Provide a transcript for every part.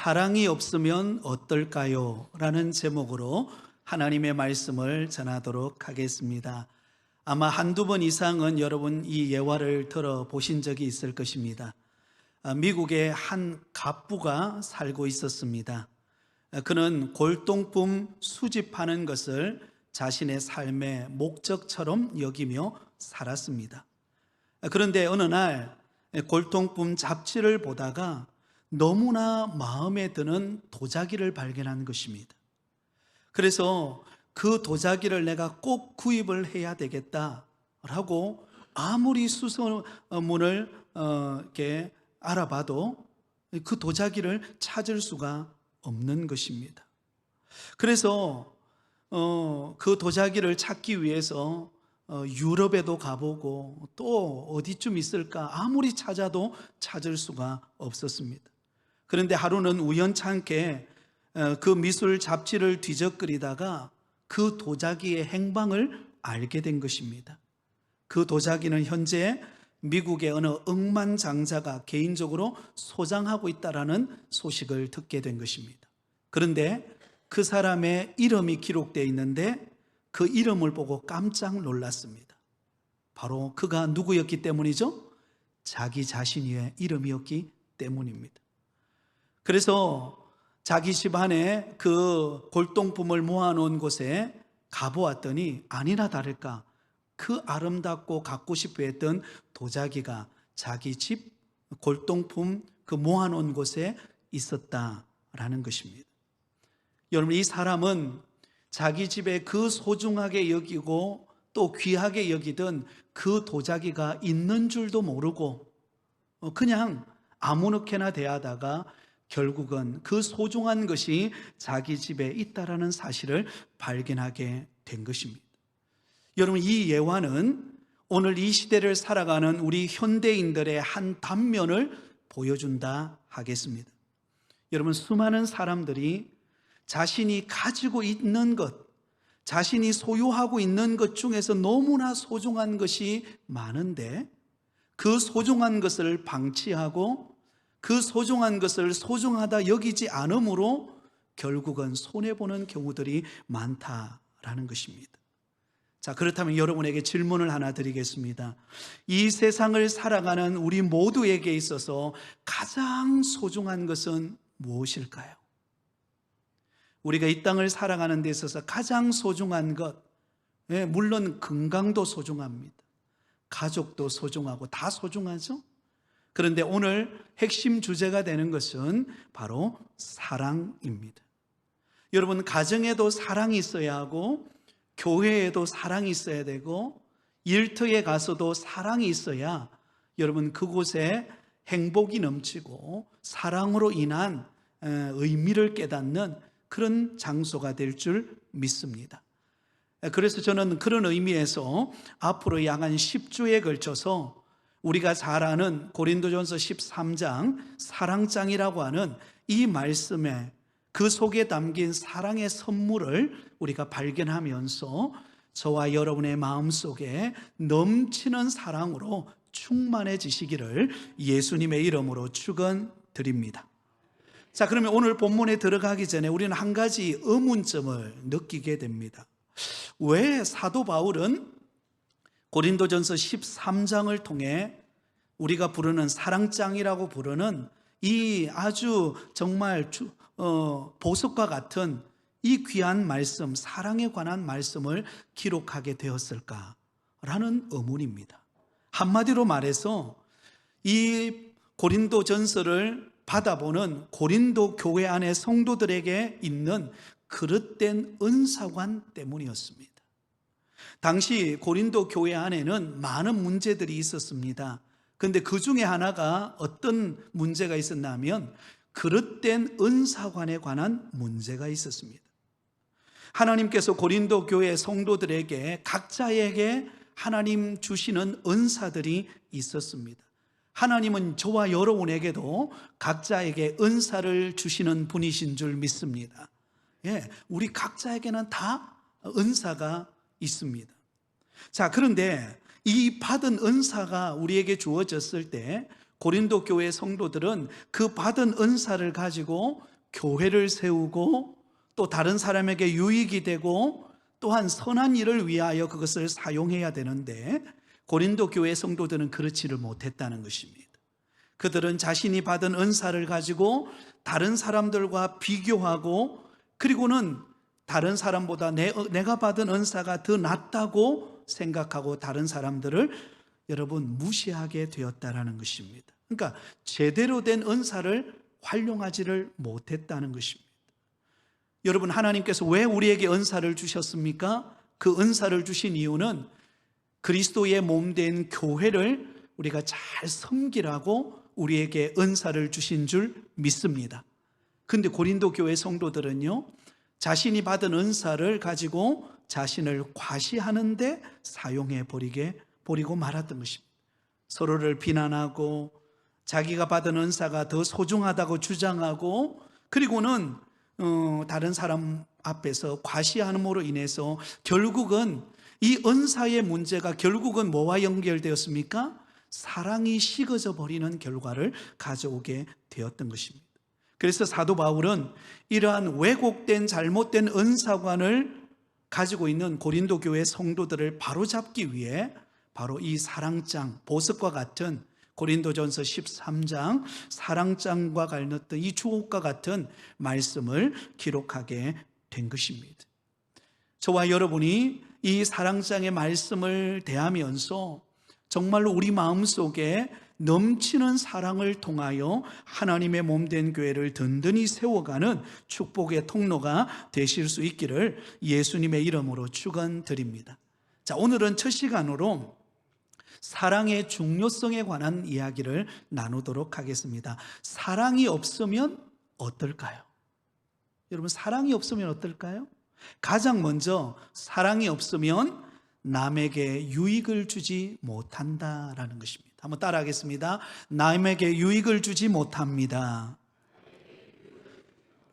사랑이 없으면 어떨까요? 라는 제목으로 하나님의 말씀을 전하도록 하겠습니다. 아마 한두 번 이상은 여러분 이 예화를 들어보신 적이 있을 것입니다. 미국에 한 갑부가 살고 있었습니다. 그는 골동품 수집하는 것을 자신의 삶의 목적처럼 여기며 살았습니다. 그런데 어느 날 골동품 잡지를 보다가 너무나 마음에 드는 도자기를 발견한 것입니다. 그래서 그 도자기를 내가 꼭 구입을 해야 되겠다라고 아무리 수소문을 이렇게 알아봐도 그 도자기를 찾을 수가 없는 것입니다. 그래서 그 도자기를 찾기 위해서 유럽에도 가보고 또 어디쯤 있을까 아무리 찾아도 찾을 수가 없었습니다. 그런데 하루는 우연찮게 그 미술 잡지를 뒤적거리다가 그 도자기의 행방을 알게 된 것입니다. 그 도자기는 현재 미국의 어느 억만장자가 개인적으로 소장하고 있다는 소식을 듣게 된 것입니다. 그런데 그 사람의 이름이 기록되어 있는데 그 이름을 보고 깜짝 놀랐습니다. 바로 그가 누구였기 때문이죠? 자기 자신의 이름이었기 때문입니다. 그래서 자기 집안에 그 골동품을 모아놓은 곳에 가보았더니 아니나 다를까 그 아름답고 갖고 싶어 했던 도자기가 자기 집 골동품 그 모아놓은 곳에 있었다라는 것입니다. 여러분, 이 사람은 자기 집에 그 소중하게 여기고 또 귀하게 여기던 그 도자기가 있는 줄도 모르고 그냥 아무렇게나 대하다가 결국은 그 소중한 것이 자기 집에 있다라는 사실을 발견하게 된 것입니다. 여러분, 이 예화는 오늘 이 시대를 살아가는 우리 현대인들의 한 단면을 보여준다 하겠습니다. 여러분, 수많은 사람들이 자신이 가지고 있는 것, 자신이 소유하고 있는 것 중에서 너무나 소중한 것이 많은데 그 소중한 것을 방치하고 그 소중한 것을 소중하다 여기지 않으므로 결국은 손해보는 경우들이 많다라는 것입니다. 자, 그렇다면 여러분에게 질문을 하나 드리겠습니다. 이 세상을 살아가는 우리 모두에게 있어서 가장 소중한 것은 무엇일까요? 우리가 이 땅을 살아가는 데 있어서 가장 소중한 것, 물론 건강도 소중합니다. 가족도 소중하고 다 소중하죠? 그런데 오늘 핵심 주제가 되는 것은 바로 사랑입니다. 여러분, 가정에도 사랑이 있어야 하고 교회에도 사랑이 있어야 되고 일터에 가서도 사랑이 있어야 여러분 그곳에 행복이 넘치고 사랑으로 인한 의미를 깨닫는 그런 장소가 될 줄 믿습니다. 그래서 저는 그런 의미에서 앞으로 약 한 10주에 걸쳐서 우리가 잘 아는 고린도전서 13장 사랑장이라고 하는 이 말씀에 그 속에 담긴 사랑의 선물을 우리가 발견하면서 저와 여러분의 마음속에 넘치는 사랑으로 충만해지시기를 예수님의 이름으로 축원드립니다. 자, 그러면 오늘 본문에 들어가기 전에 우리는 한 가지 의문점을 느끼게 됩니다. 왜 사도 바울은 고린도전서 13장을 통해 우리가 부르는 사랑장이라고 부르는 이 아주 정말 보석과 같은 이 귀한 말씀, 사랑에 관한 말씀을 기록하게 되었을까라는 의문입니다. 한마디로 말해서 이 고린도전서를 받아보는 고린도 교회 안의 성도들에게 있는 그릇된 은사관 때문이었습니다. 당시 고린도 교회 안에는 많은 문제들이 있었습니다. 그런데 그 중에 하나가 어떤 문제가 있었냐면 그릇된 은사관에 관한 문제가 있었습니다. 하나님께서 고린도 교회 성도들에게 각자에게 하나님 주시는 은사들이 있었습니다. 하나님은 저와 여러분에게도 각자에게 은사를 주시는 분이신 줄 믿습니다. 우리 각자에게는 다 은사가 있습니다. 자, 그런데 이 받은 은사가 우리에게 주어졌을 때 고린도 교회 성도들은 그 받은 은사를 가지고 교회를 세우고 또 다른 사람에게 유익이 되고 또한 선한 일을 위하여 그것을 사용해야 되는데 고린도 교회 성도들은 그렇지를 못했다는 것입니다. 그들은 자신이 받은 은사를 가지고 다른 사람들과 비교하고 그리고는 다른 사람보다 내가 받은 은사가 더 낫다고 생각하고 다른 사람들을 여러분 무시하게 되었다라는 것입니다. 그러니까 제대로 된 은사를 활용하지를 못했다는 것입니다. 여러분, 하나님께서 왜 우리에게 은사를 주셨습니까? 그 은사를 주신 이유는 그리스도의 몸된 교회를 우리가 잘 섬기라고 우리에게 은사를 주신 줄 믿습니다. 근데 고린도 교회 성도들은요, 자신이 받은 은사를 가지고 자신을 과시하는데 사용해 버리고 말았던 것입니다. 서로를 비난하고 자기가 받은 은사가 더 소중하다고 주장하고 그리고는 다른 사람 앞에서 과시함으로 인해서 결국은 이 은사의 문제가 결국은 뭐와 연결되었습니까? 사랑이 식어져 버리는 결과를 가져오게 되었던 것입니다. 그래서 사도 바울은 이러한 왜곡된 잘못된 은사관을 가지고 있는 고린도 교회 성도들을 바로잡기 위해 바로 이 사랑장, 보석과 같은 고린도전서 13장 사랑장과 같은 이 주옥과 같은 말씀을 기록하게 된 것입니다. 저와 여러분이 이 사랑장의 말씀을 대하면서 정말로 우리 마음속에 넘치는 사랑을 통하여 하나님의 몸된 교회를 든든히 세워가는 축복의 통로가 되실 수 있기를 예수님의 이름으로 축원드립니다. 자, 오늘은 첫 시간으로 사랑의 중요성에 관한 이야기를 나누도록 하겠습니다. 사랑이 없으면 어떨까요? 여러분, 사랑이 없으면 어떨까요? 가장 먼저 사랑이 없으면 남에게 유익을 주지 못한다라는 것입니다. 한번 따라하겠습니다. 남에게 유익을 주지 못합니다.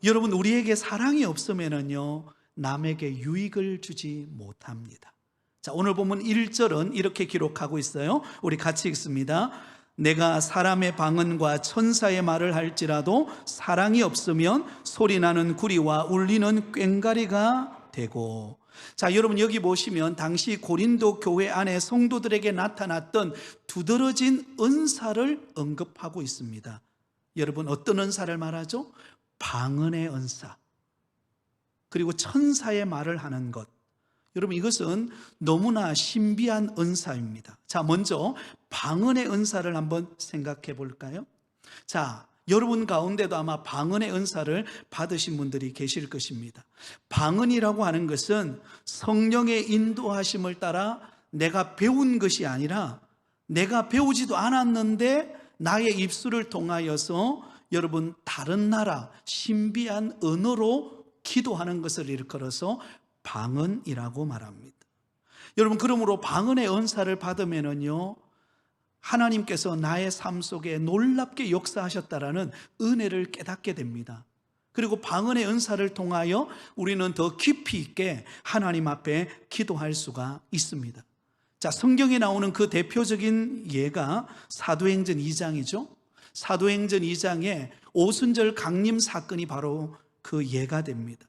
여러분, 우리에게 사랑이 없으면요 남에게 유익을 주지 못합니다. 자, 오늘 보면 1절은 이렇게 기록하고 있어요. 우리 같이 읽습니다. 내가 사람의 방언과 천사의 말을 할지라도 사랑이 없으면 소리나는 구리와 울리는 꽹과리가 되고. 자, 여러분, 여기 보시면 당시 고린도 교회 안에 성도들에게 나타났던 두드러진 은사를 언급하고 있습니다. 여러분, 어떤 은사를 말하죠? 방언의 은사, 그리고 천사의 말을 하는 것. 여러분, 이것은 너무나 신비한 은사입니다. 자, 먼저 방언의 은사를 한번 생각해 볼까요? 자, 여러분 가운데도 아마 방언의 은사를 받으신 분들이 계실 것입니다. 방언이라고 하는 것은 성령의 인도하심을 따라 내가 배운 것이 아니라 내가 배우지도 않았는데 나의 입술을 통하여서 여러분 다른 나라 신비한 언어로 기도하는 것을 일컬어서 방언이라고 말합니다. 여러분, 그러므로 방언의 은사를 받으면요 하나님께서 나의 삶 속에 놀랍게 역사하셨다라는 은혜를 깨닫게 됩니다. 그리고 방언의 은사를 통하여 우리는 더 깊이 있게 하나님 앞에 기도할 수가 있습니다. 자, 성경에 나오는 그 대표적인 예가 사도행전 2장이죠. 사도행전 2장에 오순절 강림 사건이 바로 그 예가 됩니다.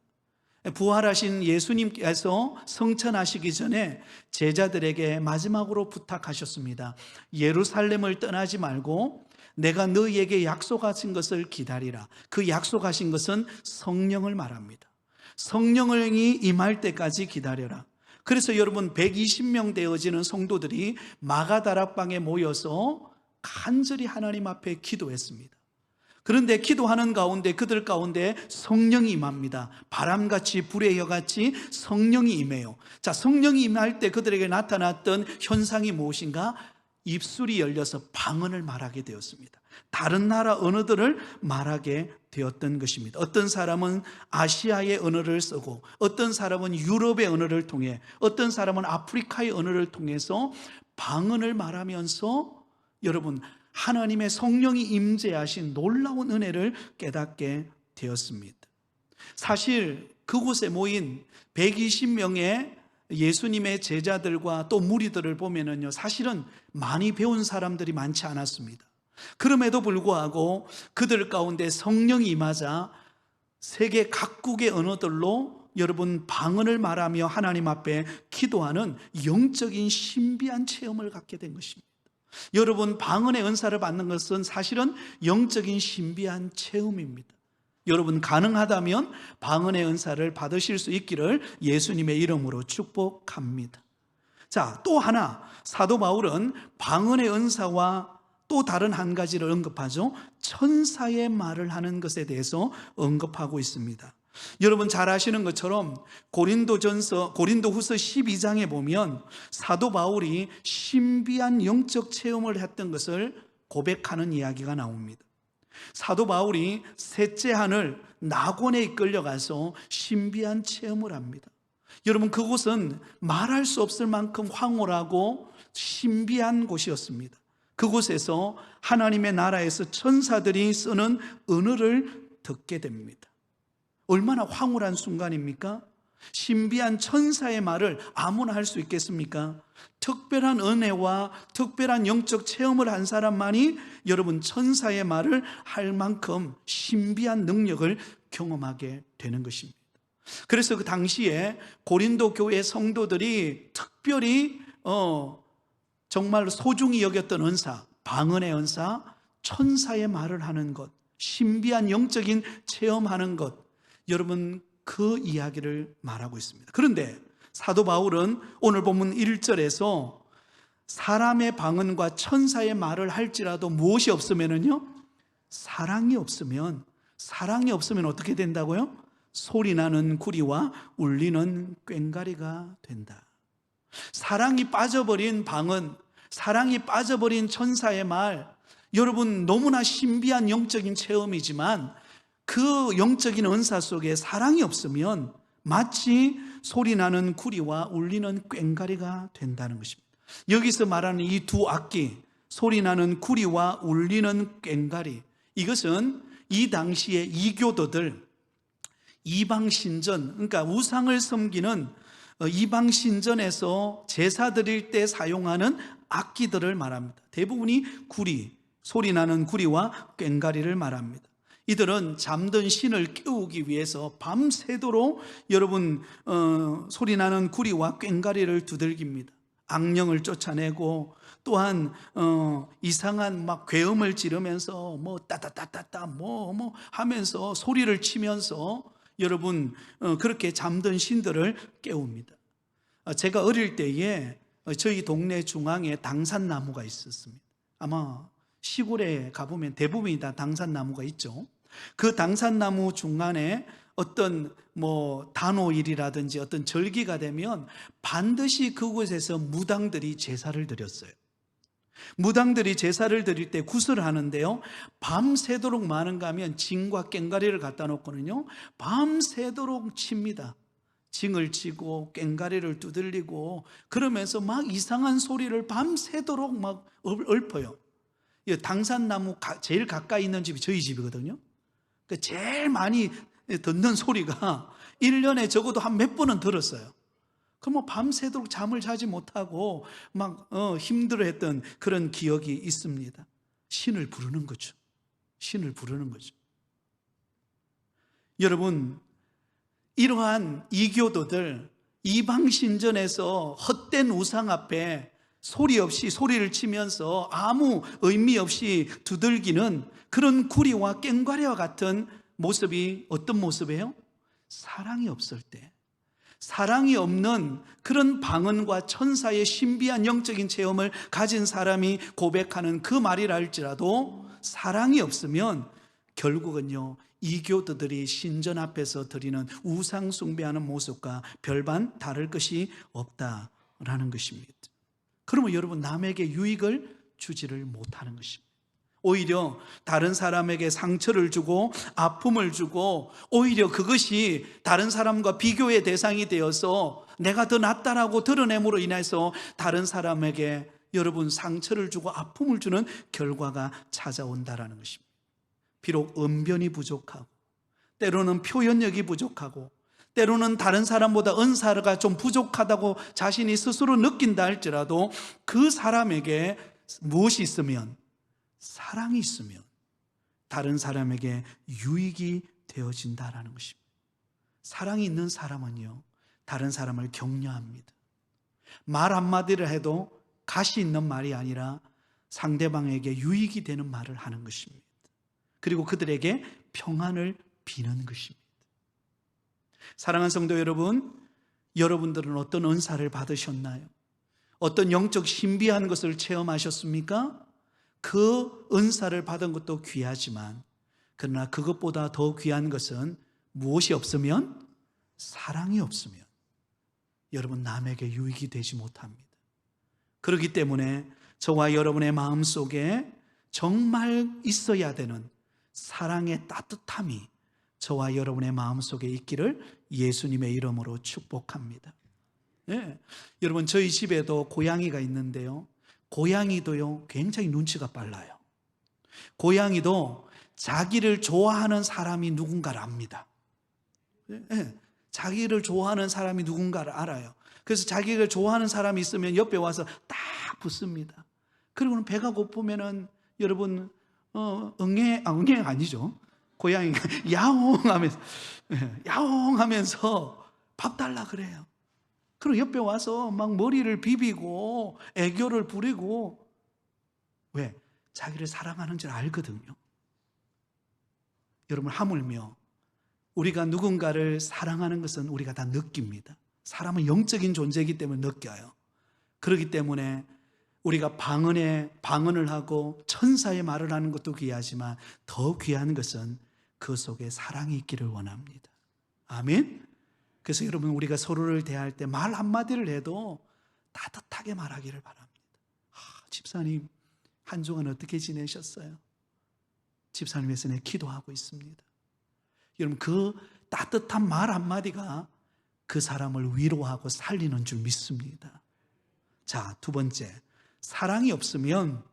부활하신 예수님께서 성천하시기 전에 제자들에게 마지막으로 부탁하셨습니다. 예루살렘을 떠나지 말고 내가 너희에게 약속하신 것을 기다리라. 그 약속하신 것은 성령을 말합니다. 성령이 임할 때까지 기다려라. 그래서 여러분 120명 되어지는 성도들이 마가다락방에 모여서 간절히 하나님 앞에 기도했습니다. 그런데 기도하는 가운데 그들 가운데 성령이 임합니다. 바람같이 불의 여같이 성령이 임해요. 자, 성령이 임할 때 그들에게 나타났던 현상이 무엇인가? 입술이 열려서 방언을 말하게 되었습니다. 다른 나라 언어들을 말하게 되었던 것입니다. 어떤 사람은 아시아의 언어를 쓰고 어떤 사람은 유럽의 언어를 통해 어떤 사람은 아프리카의 언어를 통해서 방언을 말하면서 여러분 하나님의 성령이 임재하신 놀라운 은혜를 깨닫게 되었습니다. 사실 그곳에 모인 120명의 예수님의 제자들과 또 무리들을 보면은요, 사실은 많이 배운 사람들이 많지 않았습니다. 그럼에도 불구하고 그들 가운데 성령이 임하자 세계 각국의 언어들로 여러분 방언을 말하며 하나님 앞에 기도하는 영적인 신비한 체험을 갖게 된 것입니다. 여러분, 방언의 은사를 받는 것은 사실은 영적인 신비한 체험입니다. 여러분, 가능하다면 방언의 은사를 받으실 수 있기를 예수님의 이름으로 축복합니다. 자, 또 하나, 사도 바울은 방언의 은사와 또 다른 한 가지를 언급하죠. 천사의 말을 하는 것에 대해서 언급하고 있습니다. 여러분 잘 아시는 것처럼 고린도후서 12장에 보면 사도 바울이 신비한 영적 체험을 했던 것을 고백하는 이야기가 나옵니다. 사도 바울이 셋째 하늘 낙원에 이끌려가서 신비한 체험을 합니다. 여러분, 그곳은 말할 수 없을 만큼 황홀하고 신비한 곳이었습니다. 그곳에서 하나님의 나라에서 천사들이 쓰는 언어를 듣게 됩니다. 얼마나 황홀한 순간입니까? 신비한 천사의 말을 아무나 할 수 있겠습니까? 특별한 은혜와 특별한 영적 체험을 한 사람만이 여러분 천사의 말을 할 만큼 신비한 능력을 경험하게 되는 것입니다. 그래서 그 당시에 고린도 교회 성도들이 특별히 정말 소중히 여겼던 은사, 방언의 은사, 천사의 말을 하는 것, 신비한 영적인 체험하는 것, 여러분 그 이야기를 말하고 있습니다. 그런데 사도 바울은 오늘 본문 1절에서 사람의 방언과 천사의 말을 할지라도 무엇이 없으면은요, 사랑이 없으면 어떻게 된다고요? 소리나는 구리와 울리는 꽹과리가 된다. 사랑이 빠져버린 방언, 사랑이 빠져버린 천사의 말, 여러분 너무나 신비한 영적인 체험이지만 그 영적인 은사 속에 사랑이 없으면 마치 소리나는 구리와 울리는 꽹과리가 된다는 것입니다. 여기서 말하는 이 두 악기, 소리나는 구리와 울리는 꽹과리, 이것은 이 당시의 이교도들, 이방신전, 그러니까 우상을 섬기는 이방신전에서 제사 드릴 때 사용하는 악기들을 말합니다. 대부분이 구리, 소리나는 구리와 꽹과리를 말합니다. 이들은 잠든 신을 깨우기 위해서 밤새도록 여러분 소리나는 구리와 꽹과리를 두들깁니다. 악령을 쫓아내고 또한 이상한 막 괴음을 지르면서 뭐 따따따따따 뭐 하면서 소리를 치면서 여러분 그렇게 잠든 신들을 깨웁니다. 제가 어릴 때에 저희 동네 중앙에 당산나무가 있었습니다. 아마 시골에 가보면 대부분이 다 당산나무가 있죠. 그 당산나무 중간에 어떤 단오일이라든지 어떤 절기가 되면 반드시 그곳에서 무당들이 제사를 드렸어요. 무당들이 제사를 드릴 때 구슬을 하는데요, 밤새도록 많은가 하면 징과 꽹과리를 갖다 놓거든요. 밤새도록 칩니다. 징을 치고 꽹과리를 두들리고 그러면서 막 이상한 소리를 밤새도록 막 읊어요. 당산나무 제일 가까이 있는 집이 저희 집이거든요. 제일 많이 듣는 소리가 1년에 적어도 한 몇 번은 들었어요. 그럼 밤새도록 잠을 자지 못하고 막 힘들어했던 그런 기억이 있습니다. 신을 부르는 거죠. 신을 부르는 거죠. 여러분, 이러한 이교도들, 이방신전에서 헛된 우상 앞에 소리 없이 소리를 치면서 아무 의미 없이 두들기는 그런 구리와 꽹과리와 같은 모습이 어떤 모습이에요? 사랑이 없을 때, 사랑이 없는 그런 방언과 천사의 신비한 영적인 체험을 가진 사람이 고백하는 그 말이라 할지라도 사랑이 없으면 결국은요, 이교도들이 신전 앞에서 드리는 우상 숭배하는 모습과 별반 다를 것이 없다라는 것입니다. 그러면 여러분, 남에게 유익을 주지를 못하는 것입니다. 오히려 다른 사람에게 상처를 주고 아픔을 주고 오히려 그것이 다른 사람과 비교의 대상이 되어서 내가 더 낫다라고 드러냄으로 인해서 다른 사람에게 여러분 상처를 주고 아픔을 주는 결과가 찾아온다라는 것입니다. 비록 언변이 부족하고 때로는 표현력이 부족하고 때로는 다른 사람보다 은사가 좀 부족하다고 자신이 스스로 느낀다 할지라도 그 사람에게 무엇이 있으면, 사랑이 있으면 다른 사람에게 유익이 되어진다라는 것입니다. 사랑이 있는 사람은요, 다른 사람을 격려합니다. 말 한마디를 해도 가시 있는 말이 아니라 상대방에게 유익이 되는 말을 하는 것입니다. 그리고 그들에게 평안을 비는 것입니다. 사랑하는 성도 여러분, 여러분들은 어떤 은사를 받으셨나요? 어떤 영적 신비한 것을 체험하셨습니까? 그 은사를 받은 것도 귀하지만, 그러나 그것보다 더 귀한 것은 무엇이 없으면? 사랑이 없으면 여러분 남에게 유익이 되지 못합니다. 그렇기 때문에 저와 여러분의 마음속에 정말 있어야 되는 사랑의 따뜻함이 저와 여러분의 마음속에 있기를 예수님의 이름으로 축복합니다. 네. 여러분, 저희 집에도 고양이가 있는데요, 고양이도요 굉장히 눈치가 빨라요. 고양이도 자기를 좋아하는 사람이 누군가를 압니다. 네. 자기를 좋아하는 사람이 누군가를 알아요. 그래서 자기를 좋아하는 사람이 있으면 옆에 와서 딱 붙습니다. 그리고는 배가 고프면은 여러분 응애 아니죠. 고양이가 야옹하면서 밥 달라 그래요. 그리고 옆에 와서 막 머리를 비비고 애교를 부리고, 왜? 자기를 사랑하는 줄 알거든요. 여러분, 하물며 우리가 누군가를 사랑하는 것은 우리가 다 느낍니다. 사람은 영적인 존재이기 때문에 느껴요. 그렇기 때문에 우리가 방언을 하고 천사의 말을 하는 것도 귀하지만 더 귀한 것은 그 속에 사랑이 있기를 원합니다. 아멘. 그래서 여러분, 우리가 서로를 대할 때 말 한마디를 해도 따뜻하게 말하기를 바랍니다. 집사님, 한 주간 어떻게 지내셨어요? 집사님 위해서 내 기도하고 있습니다. 여러분, 그 따뜻한 말 한마디가 그 사람을 위로하고 살리는 줄 믿습니다. 자, 두 번째, 사랑이 없으면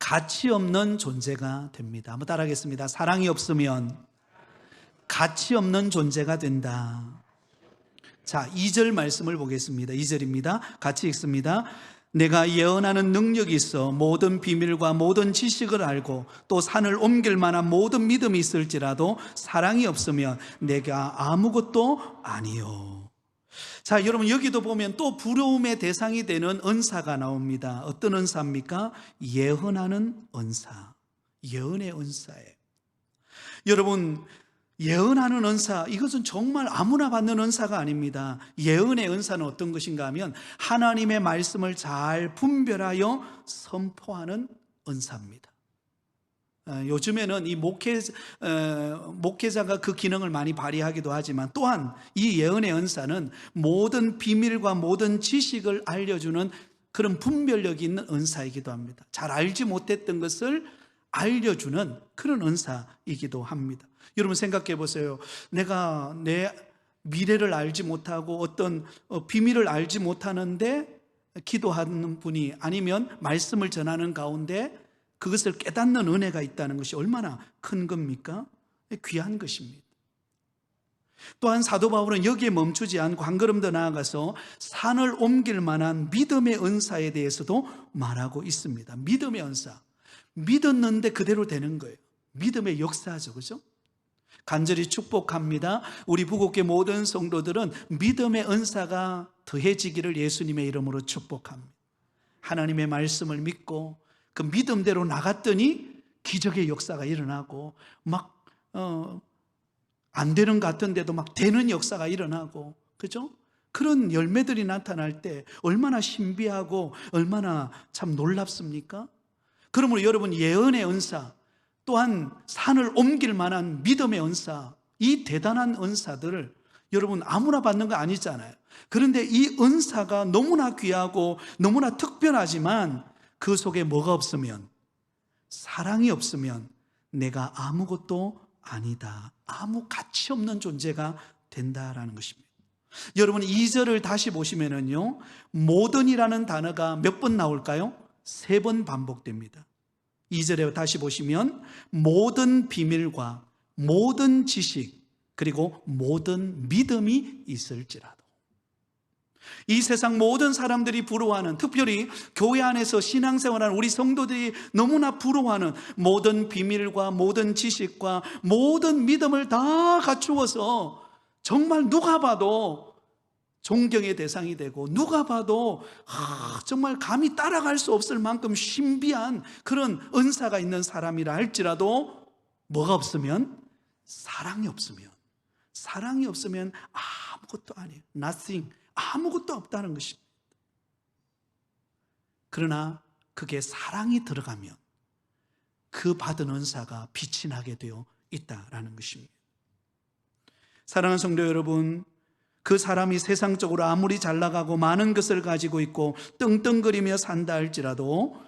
가치 없는 존재가 됩니다. 한번 따라하겠습니다. 사랑이 없으면 가치 없는 존재가 된다. 자, 2절 말씀을 보겠습니다. 2절입니다. 같이 읽습니다. 내가 예언하는 능력이 있어 모든 비밀과 모든 지식을 알고 또 산을 옮길 만한 모든 믿음이 있을지라도 사랑이 없으면 내가 아무것도 아니요. 자, 여러분, 여기도 보면 또 부러움의 대상이 되는 은사가 나옵니다. 어떤 은사입니까? 예언하는 은사. 예언의 은사예요. 여러분, 예언하는 은사, 이것은 정말 아무나 받는 은사가 아닙니다. 예언의 은사는 어떤 것인가 하면 하나님의 말씀을 잘 분별하여 선포하는 은사입니다. 요즘에는 이 목회자가 그 기능을 많이 발휘하기도 하지만, 또한 이 예언의 은사는 모든 비밀과 모든 지식을 알려주는 그런 분별력이 있는 은사이기도 합니다. 잘 알지 못했던 것을 알려주는 그런 은사이기도 합니다. 여러분, 생각해 보세요. 내가 내 미래를 알지 못하고 어떤 비밀을 알지 못하는데 기도하는 분이, 아니면 말씀을 전하는 가운데 그것을 깨닫는 은혜가 있다는 것이 얼마나 큰 겁니까? 귀한 것입니다. 또한 사도 바울은 여기에 멈추지 않고 한 걸음 더 나아가서 산을 옮길 만한 믿음의 은사에 대해서도 말하고 있습니다. 믿음의 은사, 믿었는데 그대로 되는 거예요. 믿음의 역사죠, 그렇죠? 간절히 축복합니다. 우리 부곡의 모든 성도들은 믿음의 은사가 더해지기를 예수님의 이름으로 축복합니다. 하나님의 말씀을 믿고 그 믿음대로 나갔더니 기적의 역사가 일어나고, 막 안 되는 것 같은데도 막 되는 역사가 일어나고, 그죠? 그런 열매들이 나타날 때 얼마나 신비하고 얼마나 참 놀랍습니까? 그러므로 여러분, 예언의 은사, 또한 산을 옮길 만한 믿음의 은사, 이 대단한 은사들을 여러분 아무나 받는 거 아니잖아요. 그런데 이 은사가 너무나 귀하고 너무나 특별하지만 그 속에 뭐가 없으면, 사랑이 없으면 내가 아무것도 아니다, 아무 가치 없는 존재가 된다라는 것입니다. 여러분, 2절을 다시 보시면은요, 모든이라는 단어가 몇 번 나올까요? 3번 반복됩니다. 2절에 다시 보시면 모든 비밀과 모든 지식 그리고 모든 믿음이 있을지라도. 이 세상 모든 사람들이 부러워하는, 특별히 교회 안에서 신앙생활하는 우리 성도들이 너무나 부러워하는 모든 비밀과 모든 지식과 모든 믿음을 다 갖추어서 정말 누가 봐도 존경의 대상이 되고 누가 봐도 정말 감히 따라갈 수 없을 만큼 신비한 그런 은사가 있는 사람이라 할지라도 뭐가 없으면? 사랑이 없으면 아무것도 아니에요. Nothing. 아무것도 없다는 것입니다. 그러나 그게 사랑이 들어가면 그 받은 은사가 빛이 나게 되어 있다라는 것입니다. 사랑하는 성도 여러분, 그 사람이 세상적으로 아무리 잘 나가고 많은 것을 가지고 있고 떵떵거리며 산다 할지라도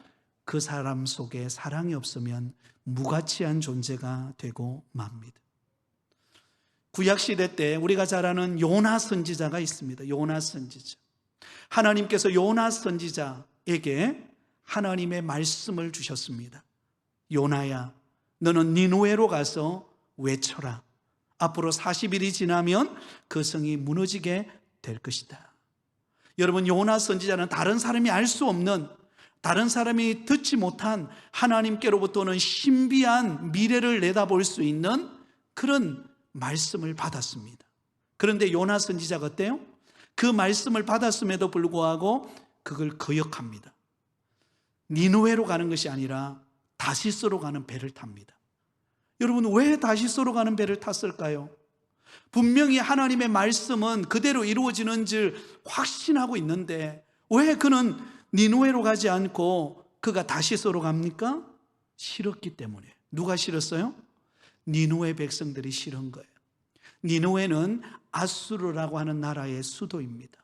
그 사람 속에 사랑이 없으면 무가치한 존재가 되고 맙니다. 구약시대 때 우리가 잘 아는 요나 선지자가 있습니다. 요나 선지자. 하나님께서 요나 선지자에게 하나님의 말씀을 주셨습니다. 요나야, 너는 니느웨로 가서 외쳐라. 앞으로 40일이 지나면 그 성이 무너지게 될 것이다. 여러분, 요나 선지자는 다른 사람이 알 수 없는, 다른 사람이 듣지 못한 하나님께로부터는 신비한 미래를 내다볼 수 있는 그런 말씀을 받았습니다. 그런데 요나 선지자가 어때요? 그 말씀을 받았음에도 불구하고 그걸 거역합니다. 니느웨로 가는 것이 아니라 다시스로 가는 배를 탑니다. 여러분, 왜 다시스로 가는 배를 탔을까요? 분명히 하나님의 말씀은 그대로 이루어지는 줄 확신하고 있는데 왜 그는 니느웨로 가지 않고 그가 다시스로 갑니까? 싫었기 때문에. 누가 싫었어요? 니느웨 백성들이 싫은 거예요. 니느웨는 아수르라고 하는 나라의 수도입니다.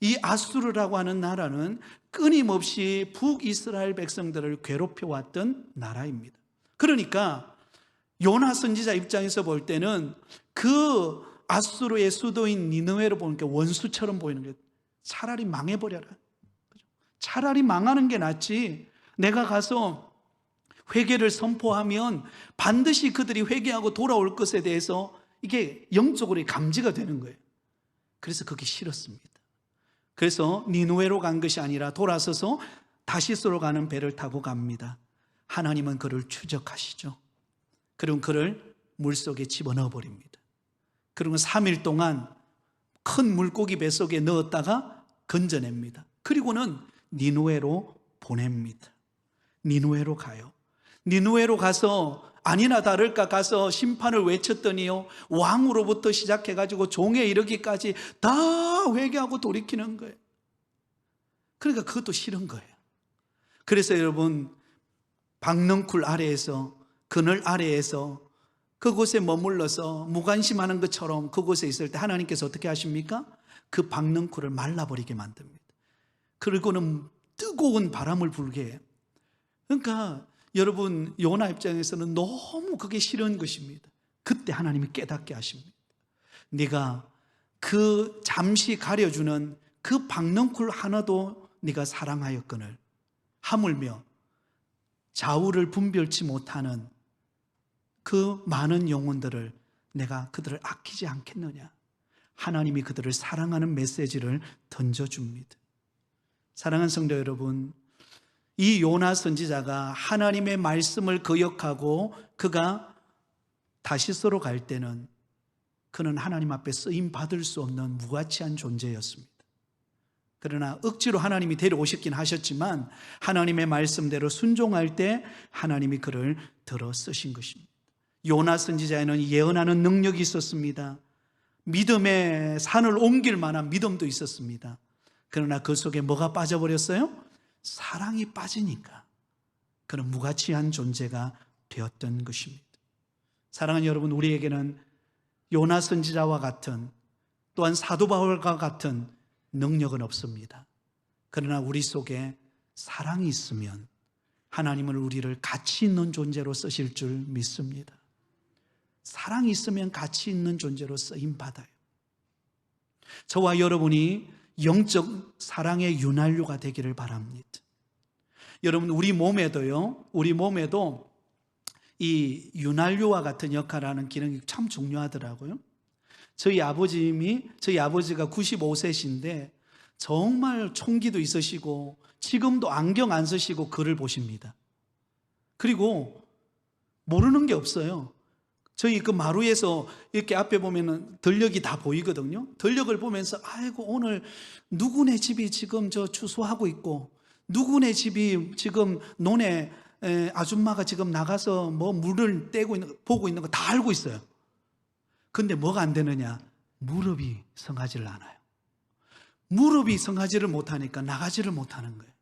이 아수르라고 하는 나라는 끊임없이 북이스라엘 백성들을 괴롭혀왔던 나라입니다. 그러니까 요나 선지자 입장에서 볼 때는 그 아수르의 수도인 니느웨로 보니까 원수처럼 보이는 거예요. 차라리 망해버려라. 차라리 망하는 게 낫지. 내가 가서 회개를 선포하면 반드시 그들이 회개하고 돌아올 것에 대해서 이게 영적으로 감지가 되는 거예요. 그래서 그게 싫었습니다. 그래서 니느웨로 간 것이 아니라 돌아서서 다시스로 가는 배를 타고 갑니다. 하나님은 그를 추적하시죠. 그럼 그를 물속에 집어넣어 버립니다. 그리고 3일 동안 큰 물고기 뱃속에 넣었다가 건져냅니다. 그리고는 니느웨로 보냅니다. 니느웨로 가요. 니느웨로 가서 아니나 다를까 가서 심판을 외쳤더니요, 왕으로부터 시작해가지고 종에 이르기까지 다 회개하고 돌이키는 거예요. 그러니까 그것도 싫은 거예요. 그래서 여러분, 박넝쿨 아래에서, 그늘 아래에서 그곳에 머물러서 무관심하는 것처럼 그곳에 있을 때 하나님께서 어떻게 하십니까? 그 박넝쿨을 말라버리게 만듭니다. 그리고는 뜨거운 바람을 불게 해요. 그러니까 여러분, 요나 입장에서는 너무 그게 싫은 것입니다. 그때 하나님이 깨닫게 하십니다. 네가 그 잠시 가려주는 그 박넝쿨 하나도 네가 사랑하였거늘 하물며 좌우를 분별치 못하는 그 많은 영혼들을 내가 그들을 아끼지 않겠느냐. 하나님이 그들을 사랑하는 메시지를 던져줍니다. 사랑하는 성도 여러분, 이 요나 선지자가 하나님의 말씀을 거역하고 그가 다시스로 갈 때는 그는 하나님 앞에 쓰임 받을 수 없는 무가치한 존재였습니다. 그러나 억지로 하나님이 데려오셨긴 하셨지만 하나님의 말씀대로 순종할 때 하나님이 그를 들어 쓰신 것입니다. 요나 선지자에는 예언하는 능력이 있었습니다. 믿음의 산을 옮길 만한 믿음도 있었습니다. 그러나 그 속에 뭐가 빠져버렸어요? 사랑이 빠지니까 그는 무가치한 존재가 되었던 것입니다. 사랑하는 여러분, 우리에게는 요나 선지자와 같은, 또한 사도 바울과 같은 능력은 없습니다. 그러나 우리 속에 사랑이 있으면 하나님은 우리를 가치 있는 존재로 쓰실 줄 믿습니다. 사랑이 있으면 가치 있는 존재로 쓰임받아요. 저와 여러분이 영적 사랑의 윤활유가 되기를 바랍니다. 여러분, 우리 몸에도 이 윤활유와 같은 역할을 하는 기능이 참 중요하더라고요. 저희 아버지가 95세신데 정말 총기도 있으시고 지금도 안경 안 쓰시고 글을 보십니다. 그리고 모르는 게 없어요. 저희 그 마루에서 이렇게 앞에 보면은 들녘이 다 보이거든요. 들녘을 보면서 아이고 오늘 누구네 집이 지금 저 추수하고 있고 누구네 집이 지금 논에 아줌마가 지금 나가서 뭐 물을 떼고 있는 거, 보고 있는 거 다 알고 있어요. 근데 뭐가 안 되느냐? 무릎이 성하지를 않아요. 무릎이 성하지를 못하니까 나가지를 못하는 거예요.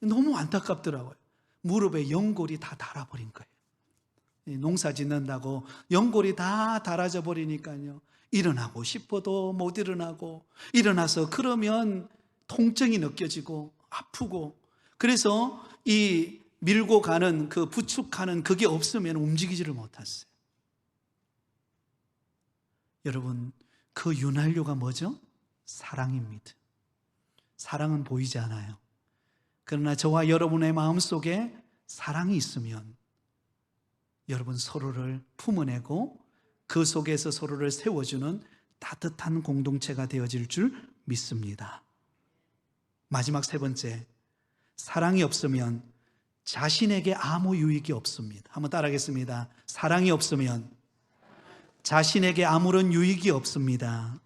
너무 안타깝더라고요. 무릎에 연골이 다 닳아버린 거예요. 농사 짓는다고 연골이 다 닳아져 버리니까요, 일어나고 싶어도 못 일어나고, 일어나서 그러면 통증이 느껴지고 아프고, 그래서 이 밀고 가는 그 부축하는 그게 없으면 움직이지를 못했어요. 여러분, 그 윤활유가 뭐죠? 사랑입니다. 사랑은 보이지 않아요. 그러나 저와 여러분의 마음속에 사랑이 있으면 여러분 서로를 품어내고 그 속에서 서로를 세워주는 따뜻한 공동체가 되어질 줄 믿습니다. 마지막 세 번째, 사랑이 없으면 자신에게 아무 유익이 없습니다. 한번 따라하겠습니다. 사랑이 없으면 자신에게 아무런 유익이 없습니다.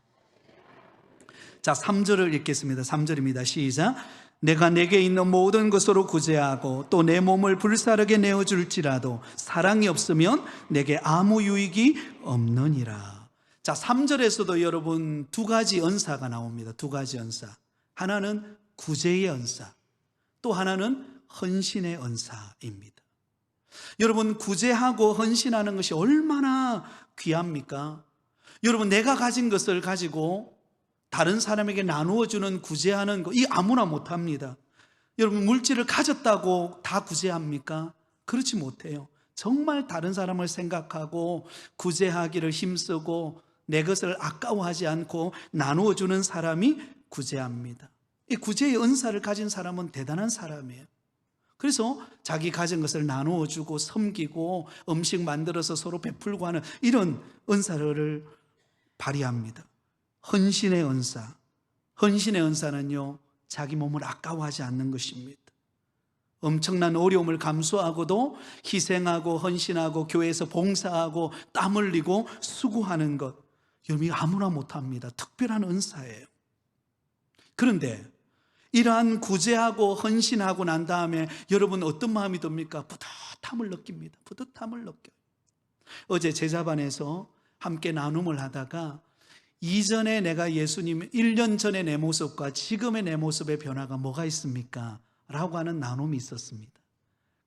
자, 3절을 읽겠습니다. 3절입니다. 시작. 내가 내게 있는 모든 것으로 구제하고 또 내 몸을 불사르게 내어줄지라도 사랑이 없으면 내게 아무 유익이 없느니라. 자, 3절에서도 여러분 두 가지 은사가 나옵니다. 두 가지 은사. 하나는 구제의 은사, 또 하나는 헌신의 은사입니다. 여러분, 구제하고 헌신하는 것이 얼마나 귀합니까? 여러분, 내가 가진 것을 가지고 다른 사람에게 나누어 주는 구제하는 거, 이 아무나 못합니다. 여러분, 물질을 가졌다고 다 구제합니까? 그렇지 못해요. 정말 다른 사람을 생각하고 구제하기를 힘쓰고 내 것을 아까워하지 않고 나누어 주는 사람이 구제합니다. 이 구제의 은사를 가진 사람은 대단한 사람이에요. 그래서 자기 가진 것을 나누어 주고 섬기고 음식 만들어서 서로 베풀고 하는 이런 은사를 발휘합니다. 헌신의 은사. 헌신의 은사는요, 자기 몸을 아까워하지 않는 것입니다. 엄청난 어려움을 감수하고도 희생하고 헌신하고 교회에서 봉사하고 땀 흘리고 수고하는 것, 여러분, 이거 아무나 못합니다. 특별한 은사예요. 그런데 이러한 구제하고 헌신하고 난 다음에 여러분 어떤 마음이 듭니까? 뿌듯함을 느낍니다. 뿌듯함을 느껴요. 어제 제자반에서 함께 나눔을 하다가 이전에 내가 예수님 1년 전의 내 모습과 지금의 내 모습의 변화가 뭐가 있습니까? 라고 하는 나눔이 있었습니다.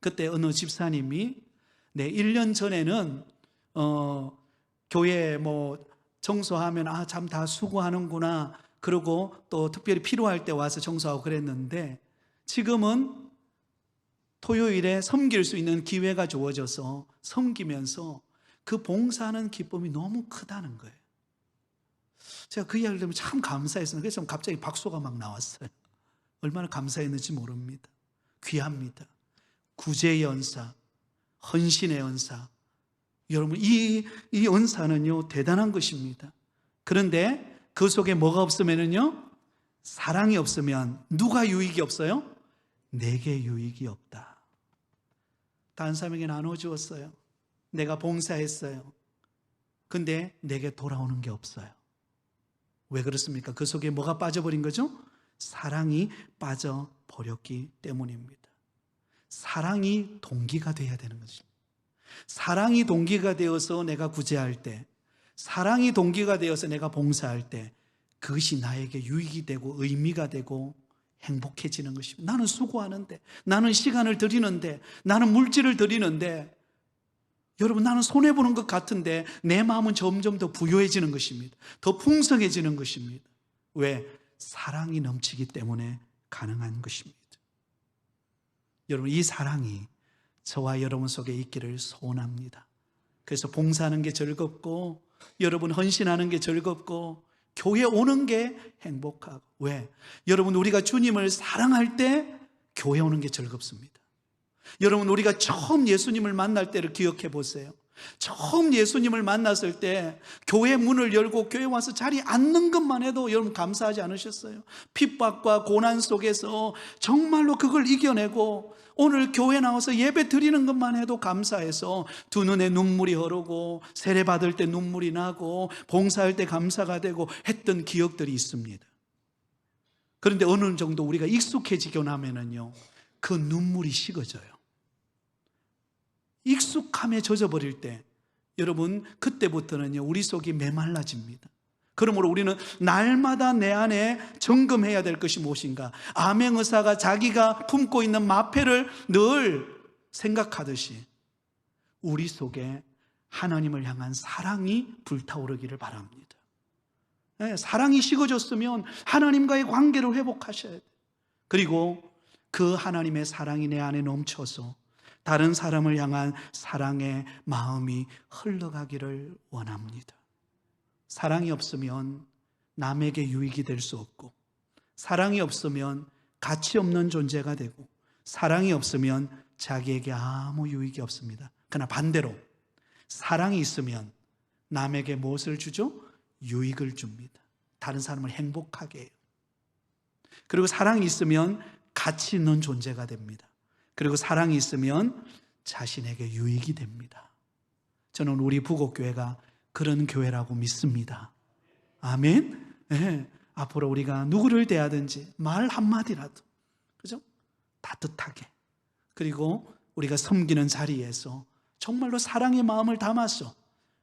그때 어느 집사님이 1년 전에는 교회 뭐 청소하면 참 다 수고하는구나, 그러고 또 특별히 필요할 때 와서 청소하고 그랬는데 지금은 토요일에 섬길 수 있는 기회가 주어져서 섬기면서 그 봉사하는 기쁨이 너무 크다는 거예요. 제가 그 이야기를 들으면 참 감사했어요. 그래서 갑자기 박수가 막 나왔어요. 얼마나 감사했는지 모릅니다. 귀합니다. 구제의 은사, 헌신의 은사. 여러분, 이 은사는요, 대단한 것입니다. 그런데 그 속에 뭐가 없으면요, 사랑이 없으면 누가 유익이 없어요? 내게 유익이 없다. 다른 사람에게 나눠 주었어요. 내가 봉사했어요. 근데 내게 돌아오는 게 없어요. 왜 그렇습니까? 그 속에 뭐가 빠져버린 거죠? 사랑이 빠져버렸기 때문입니다. 사랑이 동기가 돼야 되는 거죠. 사랑이 동기가 되어서 내가 구제할 때, 사랑이 동기가 되어서 내가 봉사할 때 그것이 나에게 유익이 되고 의미가 되고 행복해지는 것입니다. 나는 수고하는데, 나는 시간을 들이는데, 나는 물질을 들이는데, 여러분, 나는 손해보는 것 같은데 내 마음은 점점 더 부유해지는 것입니다. 더 풍성해지는 것입니다. 왜? 사랑이 넘치기 때문에 가능한 것입니다. 여러분, 이 사랑이 저와 여러분 속에 있기를 소원합니다. 그래서 봉사하는 게 즐겁고, 여러분 헌신하는 게 즐겁고, 교회 오는 게 행복하고. 왜? 여러분, 우리가 주님을 사랑할 때 교회 오는 게 즐겁습니다. 여러분, 우리가 처음 예수님을 만날 때를 기억해 보세요. 처음 예수님을 만났을 때 교회 문을 열고 교회 와서 자리에 앉는 것만 해도 여러분 감사하지 않으셨어요? 핍박과 고난 속에서 정말로 그걸 이겨내고 오늘 교회 나와서 예배 드리는 것만 해도 감사해서 두 눈에 눈물이 흐르고 세례 받을 때 눈물이 나고 봉사할 때 감사가 되고 했던 기억들이 있습니다. 그런데 어느 정도 우리가 익숙해지고 나면은요, 그 눈물이 식어져요. 익숙함에 젖어버릴 때 여러분 그때부터는요 우리 속이 메말라집니다. 그러므로 우리는 날마다 내 안에 점검해야 될 것이 무엇인가. 암행 의사가 자기가 품고 있는 마패를 늘 생각하듯이 우리 속에 하나님을 향한 사랑이 불타오르기를 바랍니다. 사랑이 식어졌으면 하나님과의 관계를 회복하셔야 돼요. 그리고 그 하나님의 사랑이 내 안에 넘쳐서 다른 사람을 향한 사랑의 마음이 흘러가기를 원합니다. 사랑이 없으면 남에게 유익이 될 수 없고, 사랑이 없으면 가치 없는 존재가 되고, 사랑이 없으면 자기에게 아무 유익이 없습니다. 그러나 반대로 사랑이 있으면 남에게 무엇을 주죠? 유익을 줍니다. 다른 사람을 행복하게 해요. 그리고 사랑이 있으면 가치 있는 존재가 됩니다. 그리고 사랑이 있으면 자신에게 유익이 됩니다. 저는 우리 부곡교회가 그런 교회라고 믿습니다. 아멘. 네. 앞으로 우리가 누구를 대하든지 말 한마디라도, 그죠? 따뜻하게, 그리고 우리가 섬기는 자리에서 정말로 사랑의 마음을 담아서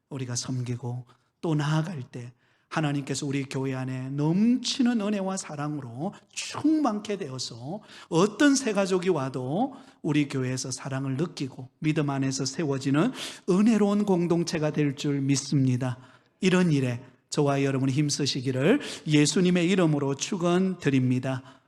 우리가 섬기고 또 나아갈 때 하나님께서 우리 교회 안에 넘치는 은혜와 사랑으로 충만케 되어서 어떤 새 가족이 와도 우리 교회에서 사랑을 느끼고 믿음 안에서 세워지는 은혜로운 공동체가 될 줄 믿습니다. 이런 일에 저와 여러분이 힘쓰시기를 예수님의 이름으로 축원드립니다.